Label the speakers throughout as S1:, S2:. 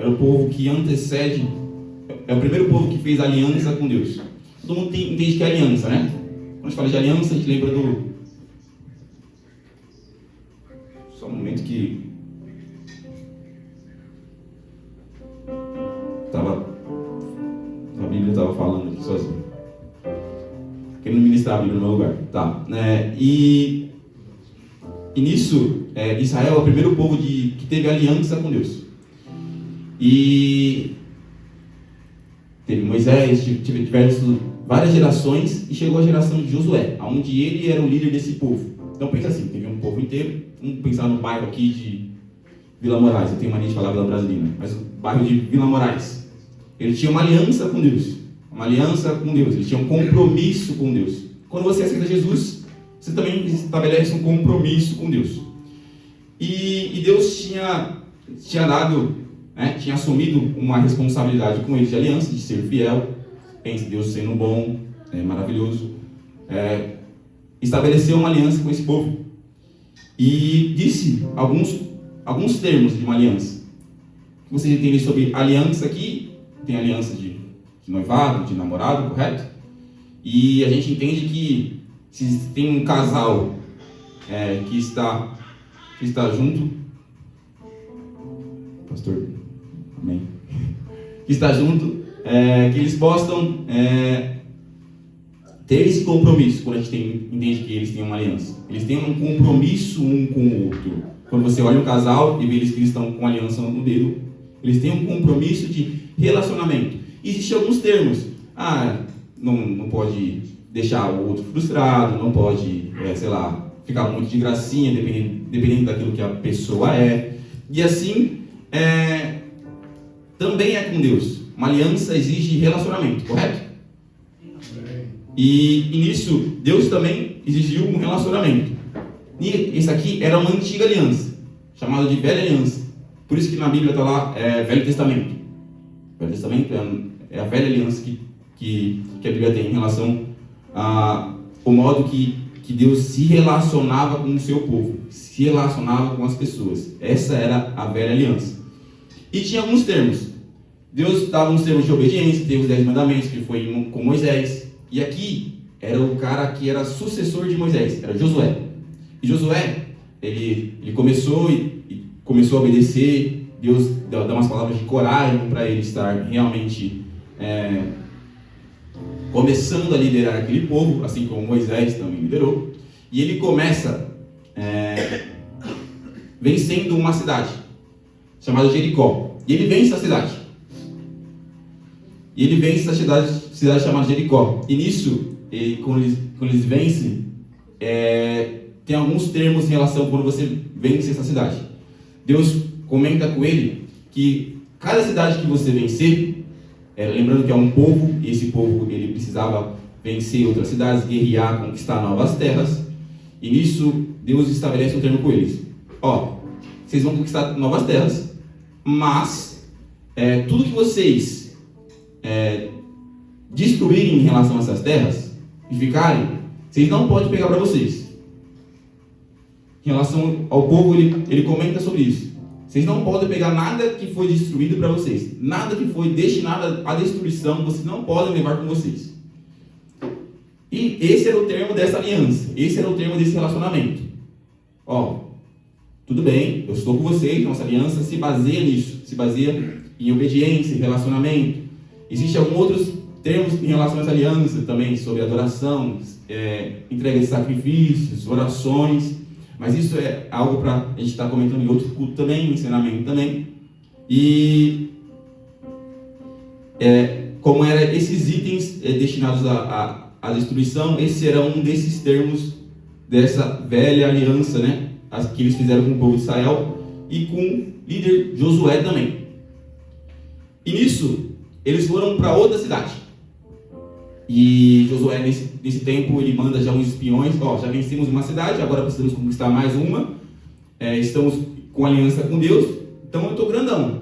S1: era o povo que antecede, é o primeiro povo que fez aliança com Deus. Todo mundo entende que é aliança, né? Quando a gente fala de aliança, a gente lembra do... Só um momento que... A Bíblia estava falando aqui sozinho. Querendo ministrar a Bíblia no meu lugar. Tá. E nisso, Israel é o primeiro povo que teve aliança com Deus. E teve Moisés, teve várias gerações, e chegou a geração de Josué, onde ele era o líder desse povo. Então pensa assim, teve um povo inteiro. Vamos pensar no bairro aqui de Vila Moraes. Eu tenho mania de falar Vila Brasilina, mas o bairro de Vila Moraes. Ele tinha uma aliança com Deus. Uma aliança com Deus. Ele tinha um compromisso com Deus. Quando você aceita Jesus, você também estabelece um compromisso com Deus. E Deus tinha dado, né, tinha assumido uma responsabilidade com ele de aliança, de ser fiel. Pense, Deus sendo bom, maravilhoso. Estabeleceu uma aliança com esse povo. E disse alguns termos de uma aliança. O que vocês entendem sobre aliança aqui? Tem aliança de noivado, de namorado, correto? E a gente entende que se tem um casal que está junto, pastor, amém, que está junto, que eles possam ter esse compromisso. Quando a gente entende que eles têm uma aliança, eles têm um compromisso um com o outro. Quando você olha um casal e vê eles que estão com aliança no dedo, eles têm um compromisso de relacionamento. Existem alguns termos. Não pode deixar o outro frustrado, não pode, ficar muito de gracinha, dependendo daquilo que a pessoa é. E assim, também é com Deus. Uma aliança exige relacionamento, correto? E nisso, Deus também exigiu um relacionamento. E esse aqui era uma antiga aliança, chamada de Velha Aliança. Por isso que na Bíblia está lá Velho Testamento. Velho Testamento é a velha aliança que a Bíblia tem em relação ao modo que Deus se relacionava com o seu povo, se relacionava com as pessoas. Essa era a velha aliança. E tinha alguns termos. Deus dava uns termos de obediência, teve os 10 mandamentos, que foi com Moisés. E aqui era o cara que era sucessor de Moisés, era Josué. E Josué, ele começou a obedecer. Deus dá umas palavras de coragem para ele estar realmente começando a liderar aquele povo, assim como Moisés também liderou. E ele começa vencendo uma cidade chamada Jericó. E ele vence a cidade. E ele vence a cidade chamada Jericó. E nisso, quando eles vencem, tem alguns termos em relação a quando você vence essa cidade. Deus comenta com ele que cada cidade que você vencer, lembrando que é um povo, e esse povo ele precisava vencer outras cidades, guerrear, conquistar novas terras. E nisso, Deus estabelece um termo com eles. Vocês vão conquistar novas terras, mas tudo que vocês destruírem em relação a essas terras e ficarem, vocês não podem pegar para vocês. Em relação ao povo, ele comenta sobre isso. Vocês não podem pegar nada que foi destruído para vocês. Nada que foi destinado à destruição, vocês não podem levar com vocês. E esse era o termo dessa aliança. Esse era o termo desse relacionamento. Tudo bem, eu estou com vocês, nossa aliança se baseia nisso. Se baseia em obediência, relacionamento. Existem alguns outros termos em relação a essa aliança também, sobre adoração, entrega de sacrifícios, orações. Mas isso é algo para a gente estar comentando em outro culto também, ensinamento também. E como eram esses itens destinados à destruição, esse era um desses termos dessa velha aliança, né? As que eles fizeram com o povo de Israel e com o líder Josué também. E nisso, eles foram para outra cidade. E Josué, nesse tempo, ele manda já uns espiões. Já vencemos uma cidade, agora precisamos conquistar mais uma. Estamos com aliança com Deus, então eu estou grandão.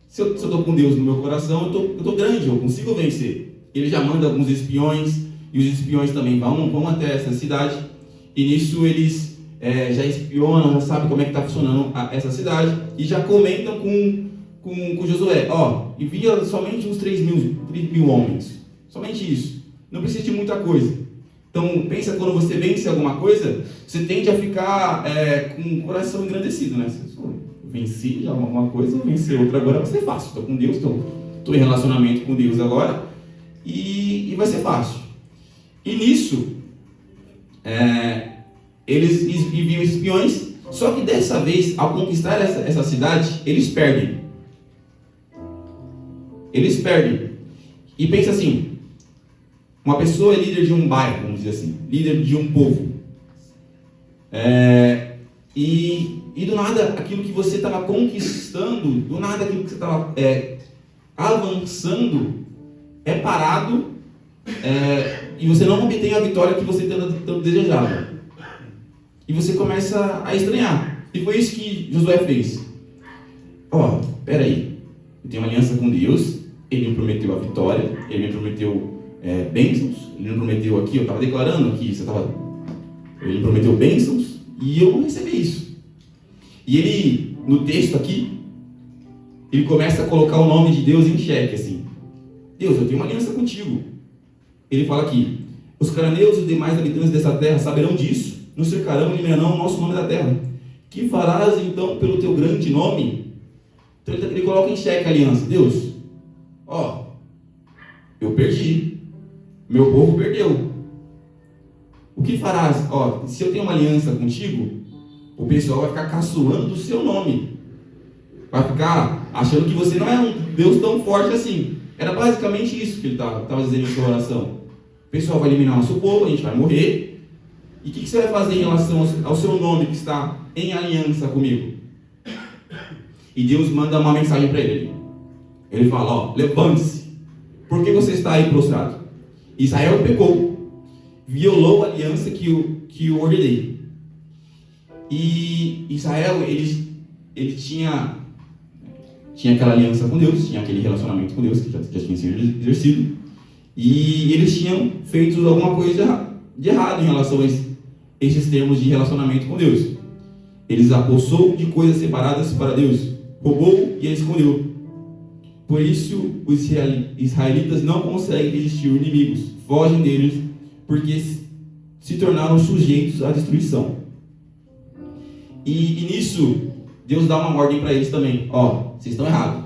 S1: Se eu estou com Deus no meu coração, eu estou grande, eu consigo vencer. Ele já manda alguns espiões, e os espiões também vão até essa cidade. E nisso eles já espionam, já sabem como é que está funcionando essa cidade, e já comentam com com Josué, envia somente uns 3 mil homens, somente isso, não precisa de muita coisa. Então pensa, quando você vence alguma coisa, você tende a ficar com o coração engrandecido, né? Venci já alguma coisa, vencer outra agora vai ser fácil, estou com Deus, estou em relacionamento com Deus agora, e vai ser fácil. E nisso, eles enviam espiões, só que dessa vez, ao conquistar essa cidade, eles perdem. Eles perdem. E pensa assim, uma pessoa é líder de um bairro, vamos dizer assim, líder de um povo. E do nada, aquilo que você estava conquistando, do nada aquilo que você estava avançando, é parado, e você não obtém a vitória que você tanto desejava. E você começa a estranhar. E foi isso que Josué fez. Peraí, eu tenho uma aliança com Deus, Ele me prometeu a vitória, Ele me prometeu bênçãos, Ele me prometeu aqui, eu estava declarando aqui, Ele me prometeu bênçãos, e eu não recebi isso. E ele, no texto aqui, ele começa a colocar o nome de Deus em xeque, assim. Deus, eu tenho uma aliança contigo. Ele fala aqui, os cananeus e os demais habitantes dessa terra saberão disso, nos cercarão e eliminarão o nosso nome da terra. Que farás então pelo teu grande nome? Então ele coloca em xeque a aliança. Deus, eu perdi, meu povo perdeu. O que farás? Se eu tenho uma aliança contigo, o pessoal vai ficar caçoando do seu nome, vai ficar achando que você não é um Deus tão forte assim. Era basicamente isso que ele estava dizendo em sua oração. O pessoal vai eliminar o nosso povo, a gente vai morrer. E o que você vai fazer em relação ao seu nome que está em aliança comigo? E Deus manda uma mensagem para ele. Ele fala, levante-se. Por que você está aí prostrado? Israel pecou, violou a aliança que eu ordenei. E Israel, ele tinha aquela aliança com Deus, tinha aquele relacionamento com Deus que já tinha sido exercido. E eles tinham feito alguma coisa de errado em relação a esses termos de relacionamento com Deus. Eles apossou de coisas separadas para Deus, roubou e escondeu. Por isso, os israelitas não conseguem resistir os inimigos, fogem deles, porque se tornaram sujeitos à destruição. E nisso, Deus dá uma ordem para eles também. Vocês estão errados.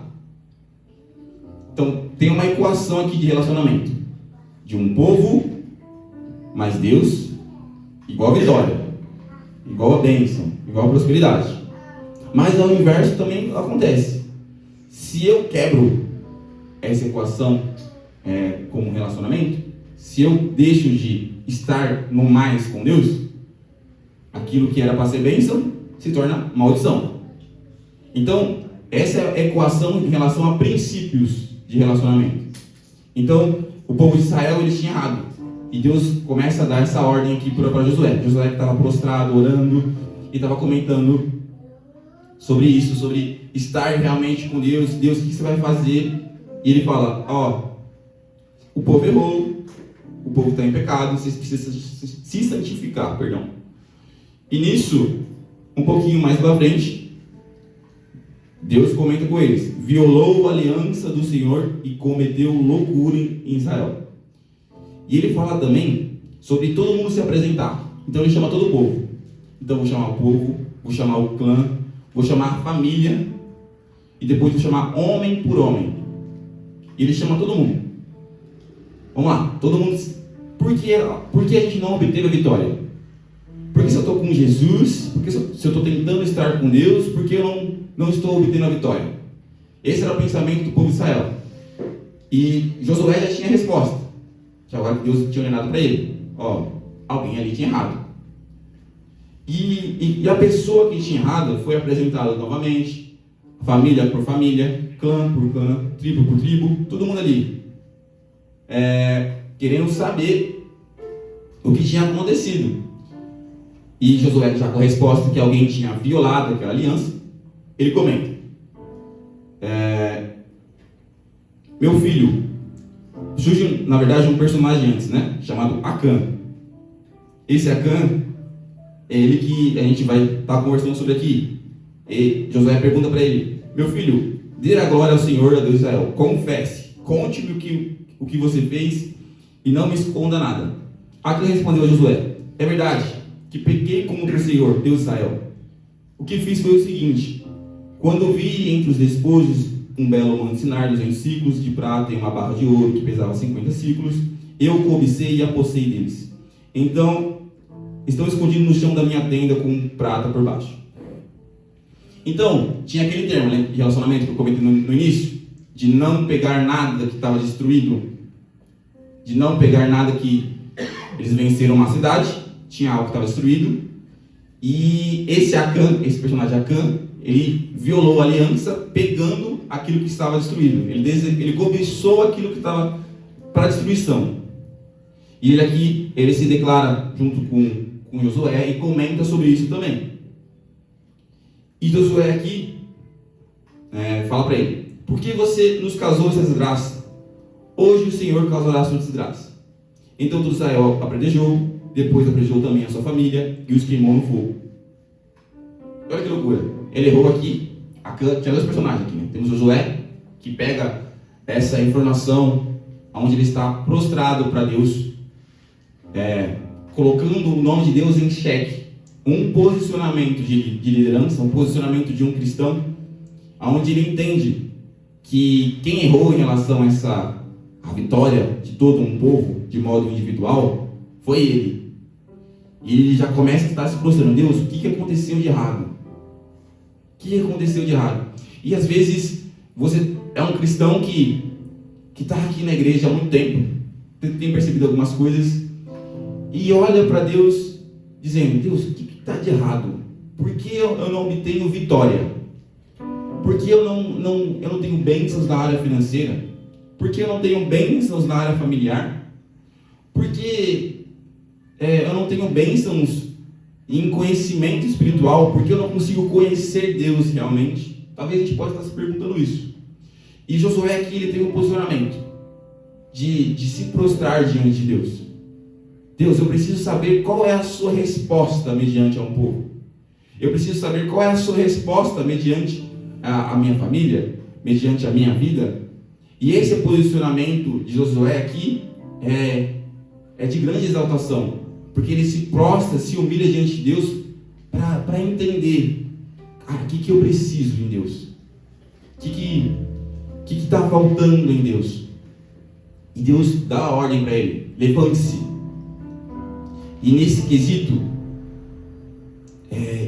S1: Então, tem uma equação aqui de relacionamento. De um povo, mais Deus, igual a vitória, igual a bênção, igual a prosperidade. Mas ao inverso também acontece. Se eu quebro essa equação como relacionamento, se eu deixo de estar no mais com Deus, aquilo que era para ser bênção se torna maldição. Então, essa é a equação em relação a princípios de relacionamento. Então, o povo de Israel, eles tinham errado. E Deus começa a dar essa ordem aqui para Josué. Josué que estava prostrado, orando, e estava comentando sobre isso, sobre estar realmente com Deus. Deus, o que você vai fazer? E ele fala, o povo errou, o povo está em pecado, vocês precisam se santificar, perdão. E nisso, um pouquinho mais para frente, Deus comenta com eles, violou a aliança do Senhor e cometeu loucura em Israel. E ele fala também sobre todo mundo se apresentar. Então ele chama todo o povo. Então vou chamar o povo, vou chamar o clã, vou chamar a família, e depois vou chamar homem por homem. E ele chama todo mundo. Vamos lá, todo mundo. Por que a gente não obteve a vitória? Porque se eu estou com Jesus, porque se eu estou tentando estar com Deus, porque eu não estou obtendo a vitória? Esse era o pensamento do povo de Israel. E Josué já tinha a resposta. Que agora Deus tinha ordenado para ele. Alguém ali tinha errado. E a pessoa que tinha errado foi apresentada novamente. Família por família, clã por clã, tribo por tribo, todo mundo ali. Querendo saber o que tinha acontecido. E Josué, já com a resposta que alguém tinha violado aquela aliança, ele comenta: meu filho, surge na verdade um personagem antes, né? Chamado Acã. Esse Acã é ele que a gente vai estar conversando sobre aqui. E Josué pergunta para ele: meu filho, dê a glória ao Senhor, a Deus de Israel. Confesse, conte-me o que você fez e não me esconda nada. Acã respondeu a Josué: é verdade que pequei contra o Senhor, Deus de Israel. O que fiz foi o seguinte: quando vi entre os despojos um belo manto de sinar, 200 ciclos de prata e uma barra de ouro que pesava 50 ciclos, eu cobicei e apossei deles. Então, estão escondidos no chão da minha tenda com prata por baixo. Então, tinha aquele termo, né, de relacionamento que eu comentei no início, de não pegar nada que estava destruído, de não pegar nada que eles venceram uma cidade, tinha algo que estava destruído, e esse Acã, esse personagem Acã, ele violou a aliança pegando aquilo que estava destruído. Ele cobiçou aquilo que estava para destruição. E ele se declara junto com Josué e comenta sobre isso também. E Josué aqui fala para ele: por que você nos causou essa desgraça? Hoje o Senhor causará a sua desgraça. Então todo Israel apredejou, depois apredejou também a sua família e os queimou no fogo. Olha que loucura. Ele errou aqui. Tinha dois personagens aqui, né? Temos Josué, que pega essa informação onde ele está prostrado para Deus, colocando o nome de Deus em xeque. Um posicionamento de liderança, um posicionamento de um cristão, onde ele entende que quem errou em relação a vitória de todo um povo, de modo individual, foi ele. E ele já começa a estar se prostrando: Deus, o que aconteceu de errado? O que aconteceu de errado? E às vezes você é um cristão que está aqui na igreja há muito tempo, tem percebido algumas coisas, e olha para Deus dizendo: Deus, o que está de errado? Por que eu não obtenho vitória? Por que eu não tenho bênçãos na área financeira? Por que eu não tenho bênçãos na área familiar? Por que eu não tenho bênçãos em conhecimento espiritual? Por que eu não consigo conhecer Deus realmente? Talvez a gente possa estar se perguntando isso. E Josué aqui, ele tem um posicionamento de se prostrar diante de Deus. Deus, eu preciso saber qual é a sua resposta mediante a um povo. Eu preciso saber qual é a sua resposta mediante a minha família, mediante a minha vida. E esse posicionamento de Josué aqui é de grande exaltação, porque ele se prostra, se humilha diante de Deus para entender: o que eu preciso em Deus? O que está faltando em Deus? E Deus dá a ordem para ele: levante-se. E nesse quesito,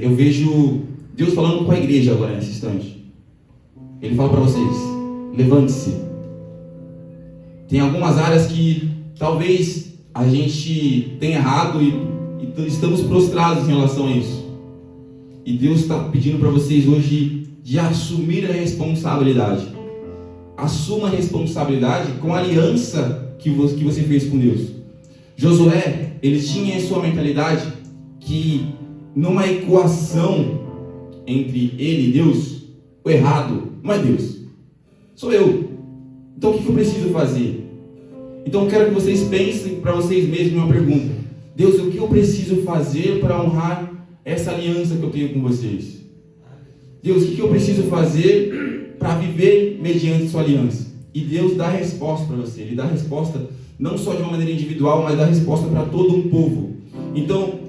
S1: eu vejo Deus falando com a igreja agora, nesse instante. Ele fala para vocês: levante-se. Tem algumas áreas que talvez a gente tenha errado e estamos prostrados em relação a isso. E Deus está pedindo para vocês hoje de assumir a responsabilidade. Assuma a responsabilidade com a aliança que você fez com Deus. Josué, ele tinha em sua mentalidade que numa equação entre ele e Deus, o errado não é Deus, sou eu. Então o que eu preciso fazer? Então eu quero que vocês pensem para vocês mesmos uma pergunta: Deus, o que eu preciso fazer para honrar essa aliança que eu tenho com vocês? Deus, o que eu preciso fazer para viver mediante sua aliança? E Deus dá a resposta para você. Ele dá a resposta não só de uma maneira individual, mas dá a resposta para todo um povo. Então,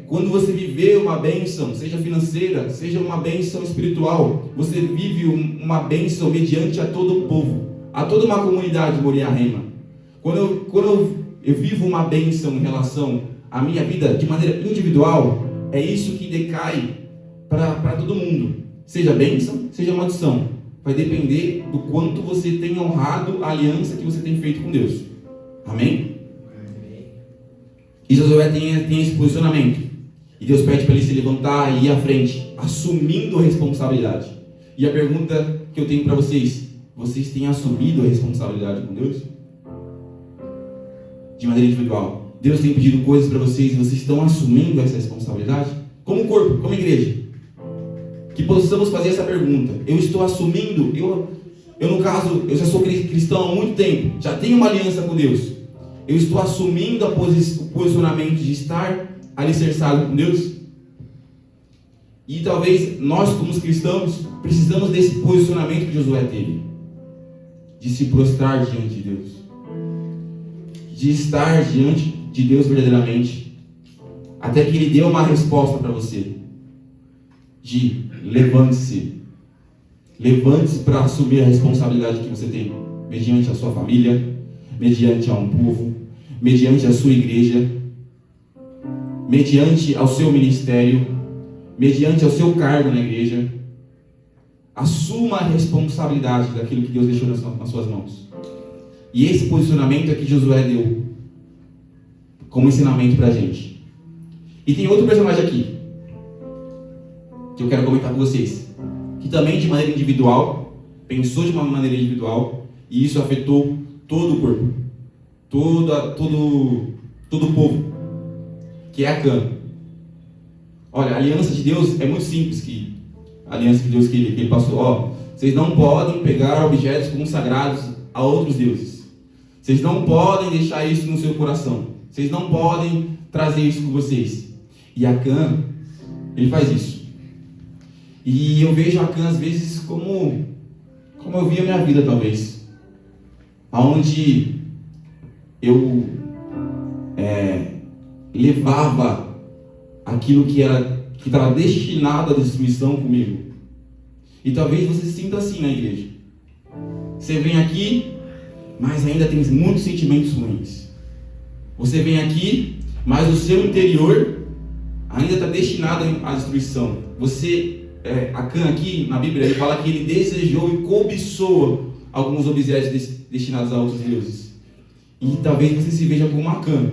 S1: quando você viver uma bênção, seja financeira, seja uma bênção espiritual, você vive uma bênção mediante a todo um povo, a toda uma comunidade Moriá Rema. Quando eu vivo uma bênção em relação à minha vida de maneira individual, é isso que decai para todo mundo. Seja bênção, seja maldição. Vai depender do quanto você tem honrado a aliança que você tem feito com Deus. Amém? E Josué tem esse posicionamento. E Deus pede para ele se levantar e ir à frente, assumindo a responsabilidade. E a pergunta que eu tenho para vocês: vocês têm assumido a responsabilidade com Deus? De maneira individual. Deus tem pedido coisas para vocês e vocês estão assumindo essa responsabilidade? Como corpo, como igreja. Que possamos fazer essa pergunta: eu estou assumindo? Eu no caso, eu já sou cristão há muito tempo, já tenho uma aliança com Deus. Eu estou assumindo o posicionamento de estar alicerçado com Deus? E talvez nós, como cristãos, precisamos desse posicionamento que Josué teve, de se prostrar diante de Deus, de estar diante de Deus verdadeiramente, até que Ele deu uma resposta para você, de levante-se para assumir a responsabilidade que você tem, mediante a sua família, mediante a um povo, mediante a sua igreja, mediante ao seu ministério, mediante ao seu cargo na igreja. Assuma a responsabilidade daquilo que Deus deixou nas suas mãos. E esse posicionamento é que Josué deu como ensinamento para a gente. E tem outro personagem aqui que eu quero comentar com vocês, que também de maneira individual, pensou de uma maneira individual, e isso afetou todo o corpo, todo o povo, que é Acã. Olha, a aliança de Deus é muito simples, a aliança de Deus que ele passou. Vocês não podem pegar objetos consagrados a outros deuses. Vocês não podem deixar isso no seu coração. Vocês não podem trazer isso com vocês. E Acã, ele faz isso. E eu vejo Acã às vezes como eu via a minha vida, talvez, aonde eu levava aquilo que estava destinado à destruição comigo. E talvez você se sinta assim na igreja. Você vem aqui, mas ainda tem muitos sentimentos ruins. Você vem aqui, mas o seu interior ainda está destinado à destruição. Acã aqui na Bíblia, ele fala que ele desejou e cobiçou alguns objetos destinados a outros deuses. E talvez você se veja como Acã,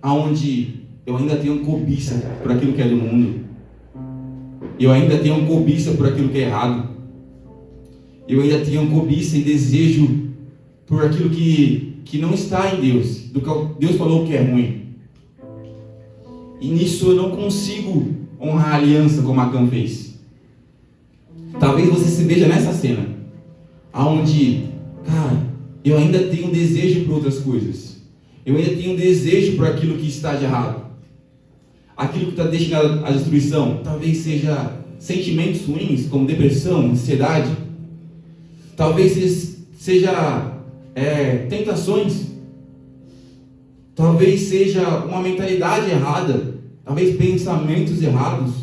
S1: aonde eu ainda tenho cobiça por aquilo que é do mundo. Eu ainda tenho cobiça por aquilo que é errado. Eu ainda tenho cobiça e desejo por aquilo que não está em Deus, do que Deus falou que é ruim. E nisso eu não consigo honrar a aliança como Acã fez. Talvez você se veja nessa cena, aonde, cara, eu ainda tenho desejo por outras coisas. Eu ainda tenho desejo por aquilo que está de errado. Aquilo que está destinado à destruição, talvez seja sentimentos ruins, como depressão, ansiedade. Talvez seja tentações. Talvez seja uma mentalidade errada. Talvez pensamentos errados.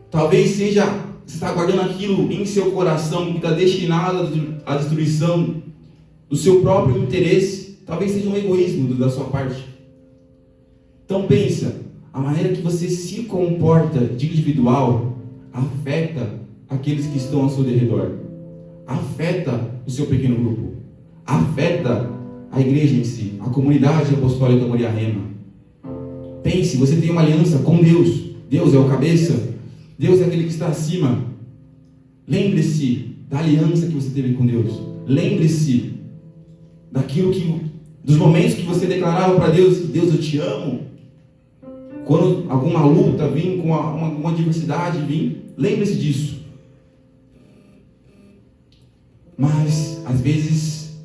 S1: Talvez seja, você está guardando aquilo em seu coração que está destinado à destruição do seu próprio interesse. Talvez seja um egoísmo da sua parte. Então pensa, a maneira que você se comporta de individual afeta aqueles que estão ao seu redor, afeta o seu pequeno grupo, afeta a igreja em si, a comunidade apostólica Moria Rema. Pense, você tem uma aliança com Deus. Deus é o cabeça, Deus é aquele que está acima. Lembre-se da aliança que você teve com Deus. Lembre-se dos momentos que você declarava para Deus: Deus, eu te amo. Quando alguma luta vir, com uma adversidade vir, lembre-se disso. Mas, às vezes,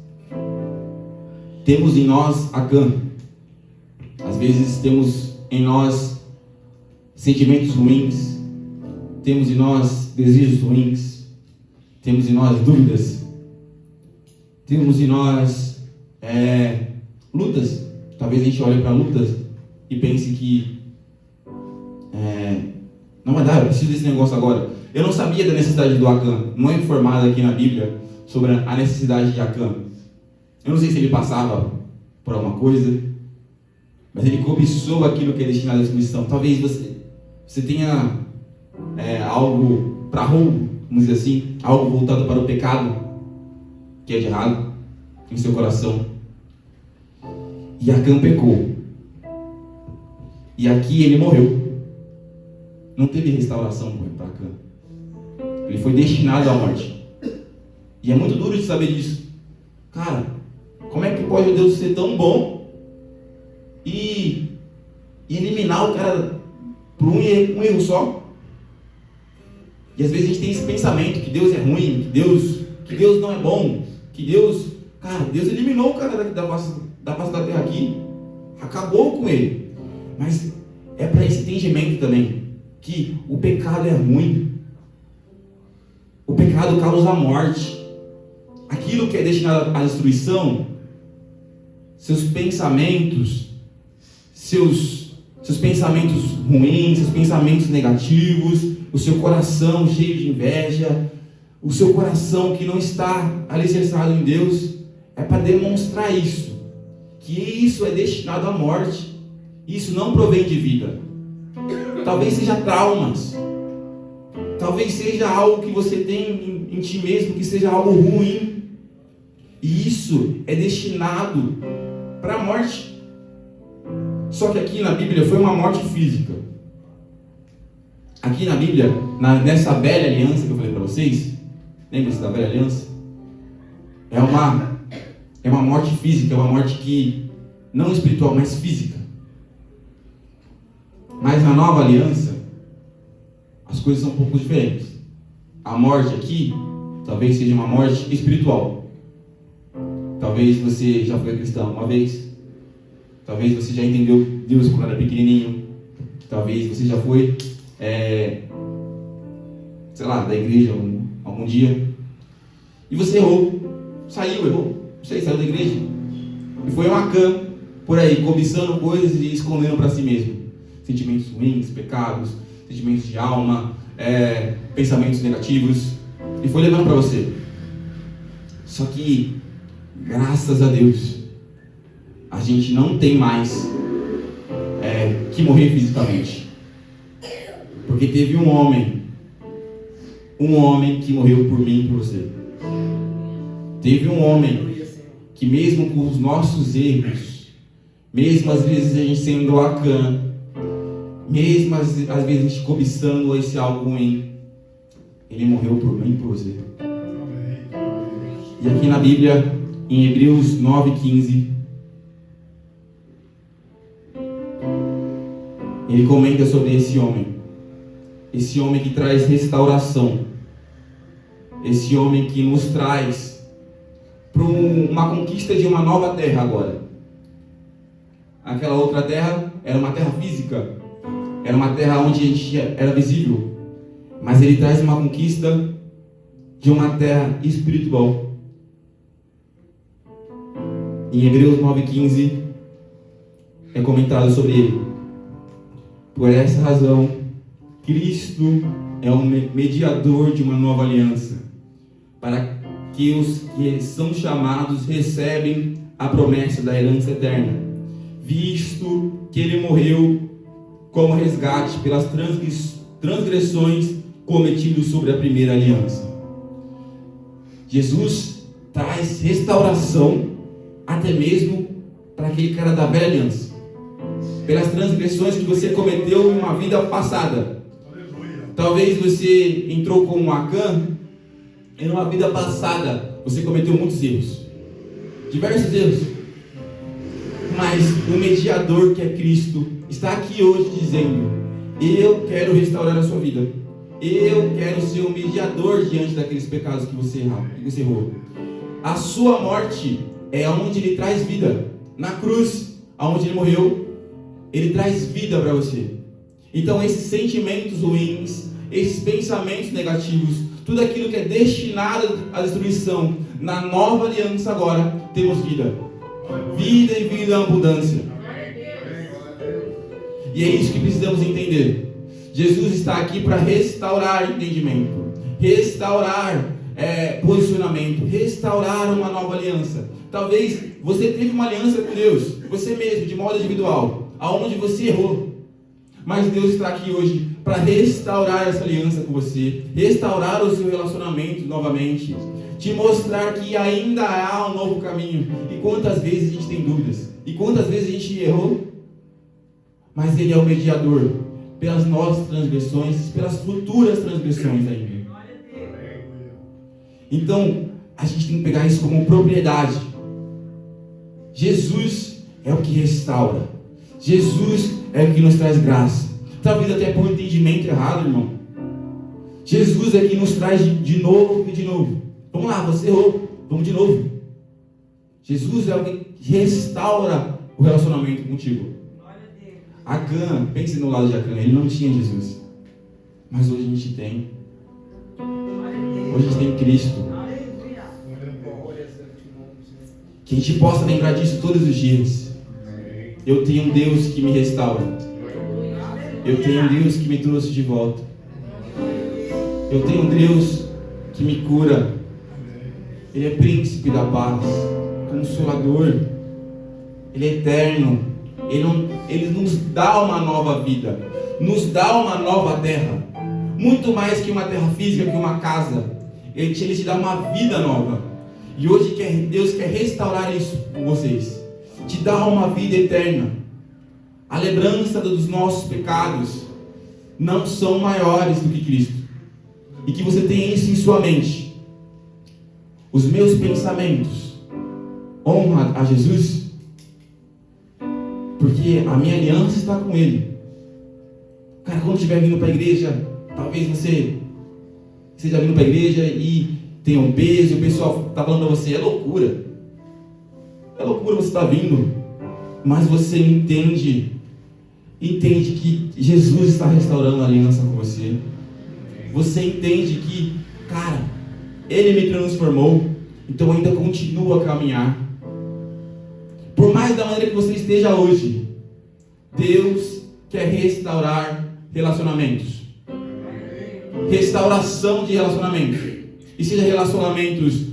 S1: temos em nós Acã. Às vezes temos em nós sentimentos ruins. Temos em nós desejos ruins. Temos em nós dúvidas. Temos em nós lutas. Talvez a gente olhe para lutas e pense que não vai dar, eu preciso desse negócio agora. Eu não sabia da necessidade do Acã. Não é informado aqui na Bíblia sobre a necessidade de Acã. Eu não sei se ele passava por alguma coisa, mas ele cobiçou aquilo que é destinado à destruição. Talvez você tenha algo para roubo, vamos dizer assim, algo voltado para o pecado, que é de errado, em seu coração. E Acã pecou. E aqui ele morreu. Não teve restauração para Acã. Ele foi destinado à morte. E é muito duro de saber disso. Cara, como é que pode Deus ser tão bom e eliminar o cara por um erro só? E às vezes a gente tem esse pensamento que Deus é ruim, que Deus não é bom, que Deus eliminou o cara da face da terra aqui, acabou com ele. Mas é para esse entendimento também, que o pecado é ruim. O pecado causa a morte. Aquilo que é destinado à destruição, seus pensamentos, seus pensamentos ruins, seus pensamentos negativos, o seu coração cheio de inveja, o seu coração que não está alicerçado em Deus, é para demonstrar isso, que isso é destinado à morte. Isso não provém de vida. Talvez seja traumas, talvez seja algo que você tem em ti mesmo, que seja algo ruim, e isso é destinado para a morte. Só que aqui na Bíblia foi uma morte física. Aqui na Bíblia, nessa velha aliança que eu falei para vocês, lembra-se da velha aliança? É uma morte física, é uma morte que não espiritual, mas física. Mas na nova aliança, as coisas são um pouco diferentes. A morte aqui, talvez seja uma morte espiritual. Talvez você já foi cristão uma vez. Talvez você já entendeu Deus quando era pequenininho. Talvez você já foi, da igreja algum dia. E você errou. Errou. Saiu da igreja. E foi uma cã por aí, cobiçando coisas e escondendo para si mesmo. Sentimentos ruins, pecados, sentimentos de alma, pensamentos negativos. E foi levando para você. Só que, graças a Deus, a gente não tem mais que morrer fisicamente. Porque teve um homem que morreu por mim e por você. Teve um homem que, mesmo com os nossos erros, mesmo às vezes a gente sendo acã, mesmo às vezes a gente cobiçando esse algo ruim, ele morreu por mim e por você. E aqui na Bíblia, em Hebreus 9:15, ele comenta sobre esse homem que traz restauração, esse homem que nos traz para uma conquista de uma nova terra agora. Aquela outra terra era uma terra física, era uma terra onde a gente era visível, mas ele traz uma conquista de uma terra espiritual. Em Hebreus 9:15 é comentado sobre ele. Por essa razão, Cristo é o mediador de uma nova aliança, para que os que são chamados recebem a promessa da herança eterna, visto que ele morreu como resgate pelas transgressões cometidas sobre a primeira aliança. Jesus traz restauração até mesmo para aquele cara da velha aliança, pelas transgressões que você cometeu em uma vida passada. Talvez você entrou como um acã, em uma vida passada você cometeu muitos erros, diversos erros, mas o mediador, que é Cristo, está aqui hoje dizendo: eu quero restaurar a sua vida, eu quero ser o mediador diante daqueles pecados que você errou. A sua morte é onde ele traz vida. Na cruz, aonde ele morreu, ele traz vida para você. Então esses sentimentos ruins, esses pensamentos negativos, tudo aquilo que é destinado à destruição, na nova aliança agora temos vida. Vida e vida em abundância. E é isso que precisamos entender. Jesus está aqui para restaurar entendimento, restaurar posicionamento, restaurar uma nova aliança. Talvez você teve uma aliança com Deus, você mesmo, de modo individual, aonde você errou. Mas Deus está aqui hoje para restaurar essa aliança com você, restaurar o seu relacionamento novamente, te mostrar que ainda há um novo caminho. E quantas vezes a gente tem dúvidas, e quantas vezes a gente errou, mas Ele é o mediador pelas nossas transgressões, pelas futuras transgressões ainda. Então, a gente tem que pegar isso como propriedade. Jesus é o que restaura. Jesus é o que nos traz graça. Talvez até por um entendimento errado, irmão. Jesus é que nos traz de novo e de novo. Vamos lá, você errou, vamos de novo. Jesus é o que restaura o relacionamento contigo. Acã, pense no lado de Acã, ele não tinha Jesus. Mas hoje a gente tem. Hoje a gente tem Cristo. Que a gente possa lembrar disso todos os dias. Eu tenho um Deus que me restaura. Eu tenho um Deus que me trouxe de volta. Eu tenho um Deus que me cura. Ele é príncipe da paz, consolador. Ele é eterno. Ele nos dá uma nova vida, nos dá uma nova terra. Muito mais que uma terra física, que uma casa. Ele te dá uma vida nova. E hoje Deus quer restaurar isso com vocês. Te dá uma vida eterna. A lembrança dos nossos pecados não são maiores do que Cristo. E que você tenha isso em sua mente. Os meus pensamentos honram a Jesus, porque a minha aliança está com Ele. Cara, quando estiver vindo para a igreja, talvez você esteja vindo para a igreja e tenha um peso, e o pessoal está falando para você, é loucura. É loucura você estar vindo. Mas você entende que Jesus está restaurando a aliança com você. Você entende que, cara, Ele me transformou, então ainda continua a caminhar. Por mais da maneira que você esteja hoje, Deus quer restaurar relacionamentos. Restauração de relacionamentos. E seja relacionamentos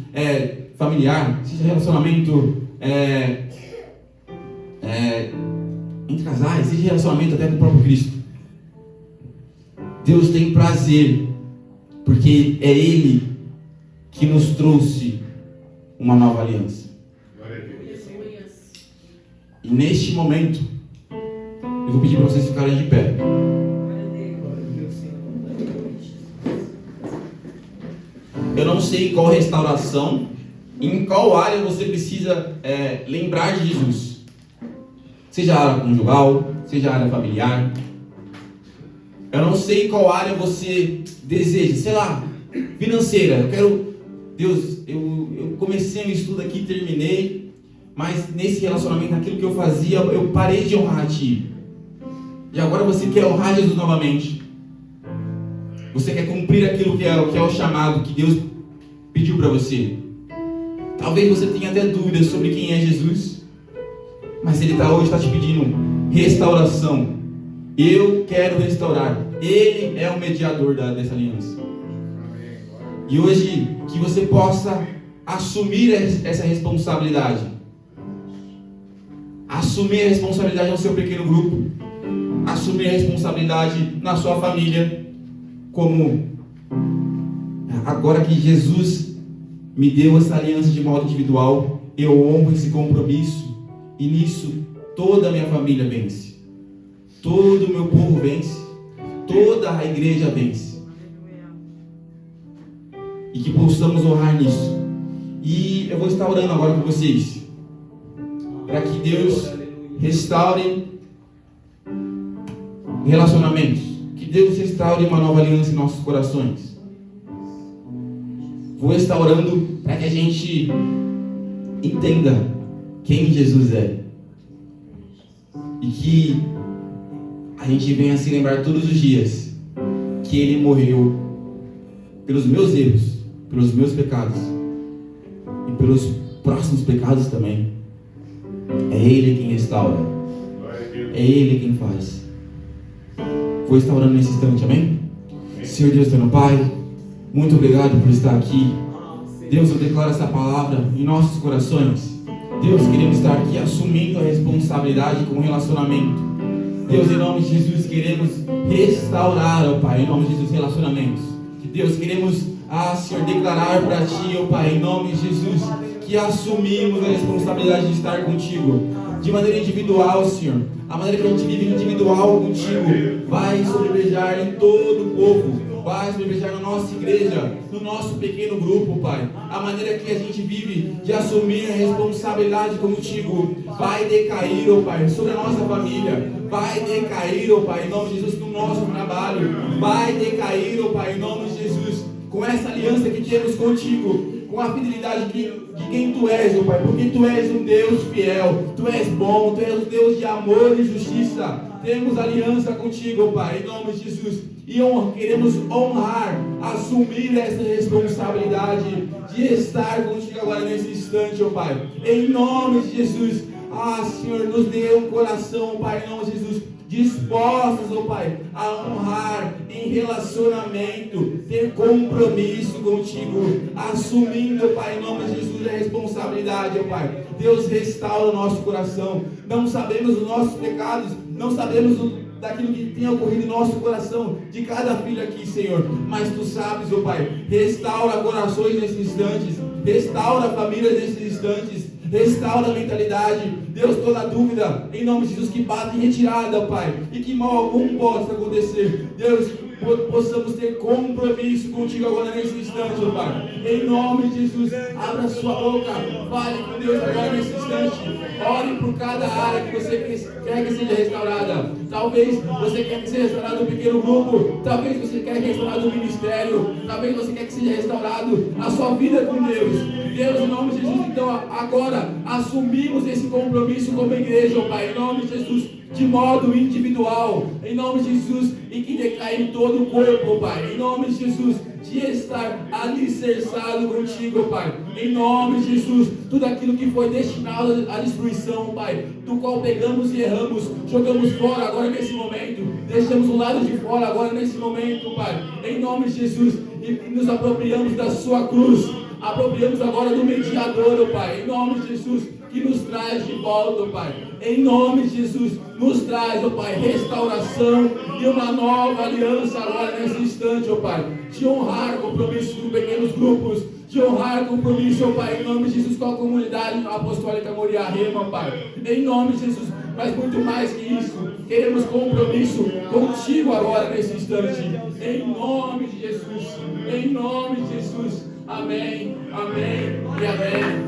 S1: familiar, seja relacionamento entre casais, seja relacionamento até com o próprio Cristo. Deus tem prazer, porque é Ele que nos trouxe uma nova aliança. E neste momento, eu vou pedir para vocês ficarem de pé. Eu não sei qual restauração, em qual área você precisa lembrar de Jesus. Seja a área conjugal, seja a área familiar. Eu não sei qual área você deseja, sei lá, financeira. Eu quero, Deus, eu comecei um estudo aqui, terminei, mas nesse relacionamento, naquilo que eu fazia, eu parei de honrar a Ti. E agora você quer honrar Jesus novamente. Você quer cumprir aquilo que é o chamado que Deus pediu para você. Talvez você tenha até dúvidas sobre quem é Jesus, mas Ele hoje está te pedindo restauração. Eu quero restaurar. Ele é o mediador dessa aliança. E hoje, que você possa assumir essa responsabilidade. Assumir a responsabilidade no seu pequeno grupo. Assumir a responsabilidade na sua família. Como agora que Jesus me deu essa aliança de modo individual, eu honro esse compromisso. E nisso toda a minha família vence. Todo o meu povo vence. Toda a igreja vence. E que possamos honrar nisso. E eu vou estar orando agora com vocês, para que Deus restaure relacionamentos. Que Deus restaure uma nova aliança em nossos corações. Vou estar orando para que a gente entenda quem Jesus é. E que a gente venha se lembrar todos os dias que Ele morreu pelos meus erros, pelos meus pecados e pelos próximos pecados também. É Ele quem restaura. É Ele quem faz. Vou estar orando nesse instante, amém? Senhor Deus, Teu Pai, muito obrigado por estar aqui. Deus, eu declaro essa palavra em nossos corações. Deus, queremos estar aqui assumindo a responsabilidade com o relacionamento. Deus, em nome de Jesus, queremos restaurar, ó Pai, em nome de Jesus, relacionamentos. Deus, queremos, Senhor, declarar para Ti, ó Pai, em nome de Jesus, que assumimos a responsabilidade de estar contigo, de maneira individual, Senhor. A maneira que a gente vive individual contigo vai sobrepujar em todo o povo, vai sobrepujar na nossa igreja, no nosso pequeno grupo, Pai. A maneira que a gente vive de assumir a responsabilidade contigo vai decair, ó Pai, sobre a nossa família, vai decair, ó Pai, em nome de Jesus, no nosso trabalho, vai decair, ó Pai, em nome de Jesus, com essa aliança que temos contigo, com com a fidelidade de quem Tu és, ó Pai, porque Tu és um Deus fiel, Tu és bom, Tu és um Deus de amor e justiça. Temos aliança contigo, ó Pai, em nome de Jesus. E queremos honrar, assumir essa responsabilidade de estar contigo agora nesse instante, ó Pai, em nome de Jesus. Senhor, nos dê um coração, Pai, em nome de Jesus, dispostos, ó Pai, a honrar em relacionamento, ter compromisso contigo, assumindo, Pai, em nome de Jesus, a responsabilidade, ó Pai. Deus, restaura o nosso coração. Não sabemos os nossos pecados, não sabemos daquilo que tem ocorrido em nosso coração, de cada filho aqui, Senhor, mas Tu sabes, ó Pai. Restaura corações nesses instantes, restaura famílias nesses instantes, restaura a mentalidade, Deus, toda dúvida, em nome de Jesus, que bate em retirada, Pai, e que mal algum possa acontecer, Deus, possamos ter compromisso contigo agora nesse instante, ó Pai, em nome de Jesus. Abra sua boca, fale com Deus agora nesse instante, ore por cada área que você quer que seja restaurada. Talvez você quer que seja restaurado um pequeno grupo, talvez você quer que seja restaurado um ministério, talvez você quer que seja restaurado a sua vida com Deus. Deus, em nome de Jesus, então agora assumimos esse compromisso como igreja, ó Pai, em nome de Jesus, de modo individual, em nome de Jesus, e que decai em todo o corpo, ó Pai, em nome de Jesus, de estar alicerçado contigo, ó Pai, em nome de Jesus. Tudo aquilo que foi destinado à destruição, Pai, do qual pegamos e erramos, jogamos fora agora nesse momento, deixamos o lado de fora agora nesse momento, Pai, em nome de Jesus, e nos apropriamos da sua cruz, apropriamos agora do mediador, ó Pai, em nome de Jesus, que nos traz de volta, ó Pai, em nome de Jesus, nos traz, ó Pai, restauração e uma nova aliança agora nesse instante, ó Pai, de honrar compromisso com pequenos grupos, de honrar compromisso, ó Pai, em nome de Jesus, com a comunidade apostólica Moriá Rema, Pai, em nome de Jesus, mas muito mais que isso, queremos compromisso contigo agora nesse instante, em nome de Jesus, em nome de Jesus, amém, amém e amém.